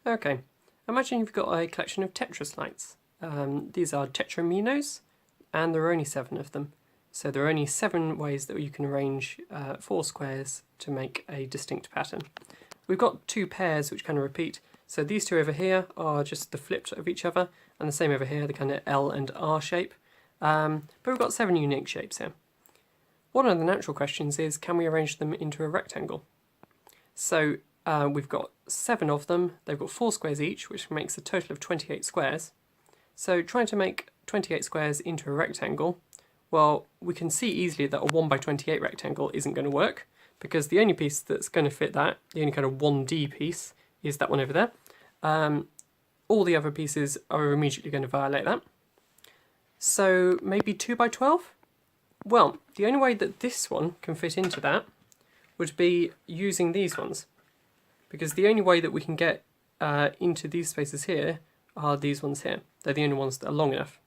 Okay, imagine you've got a collection of Tetris lights. These are tetraminos, and there are only 7 of them. So there are only 7 ways that you can arrange 4 squares to make a distinct pattern. We've got 2 pairs which kind of repeat. So these 2 over here are just the flipped of each other, and the same over here, the kind of L and R shape. But we've got 7 unique shapes here. One of the natural questions is, can we arrange them into a rectangle? So we've got 7 of them, they've got 4 squares each, which makes a total of 28 squares. So trying to make 28 squares into a rectangle, well, we can see easily that a 1 by 28 rectangle isn't going to work, because the only piece that's going to fit that, the only kind of 1D piece, is that one over there. All the other pieces are immediately going to violate that. So maybe 2 by 12? Well, the only way that this one can fit into that would be using these ones, because the only way that we can get into these spaces here are these ones here. They're the only ones that are long enough.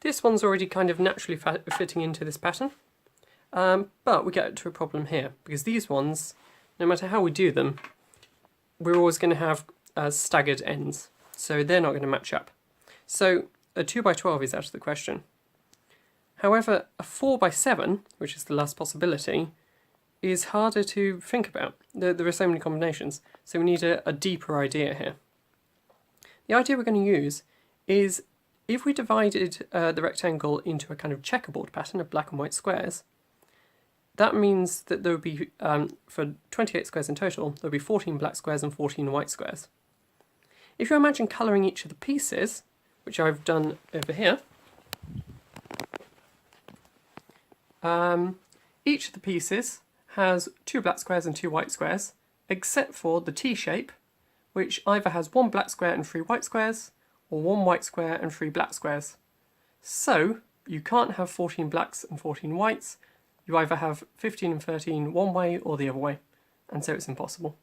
This one's already kind of naturally fitting into this pattern, but we get to a problem here, because these ones, no matter how we do them, we're always going to have staggered ends, so they're not going to match up. So a 2 by 12 is out of the question. However, a 4 by 7, which is the last possibility, is harder to think about. There are so many combinations, so we need a deeper idea here. The idea we're going to use is, if we divided the rectangle into a kind of checkerboard pattern of black and white squares, that means that there would be, for 28 squares in total, there would be 14 black squares and 14 white squares. If you imagine colouring each of the pieces, which I've done over here, each of the pieces has 2 black squares and 2 white squares, except for the T shape, which either has 1 black square and 3 white squares, or 1 white square and 3 black squares. So you can't have 14 blacks and 14 whites. You either have 15 and 13 one way or the other way, and so it's impossible.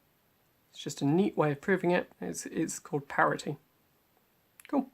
It's just a neat way of proving it. It's called parity. Cool.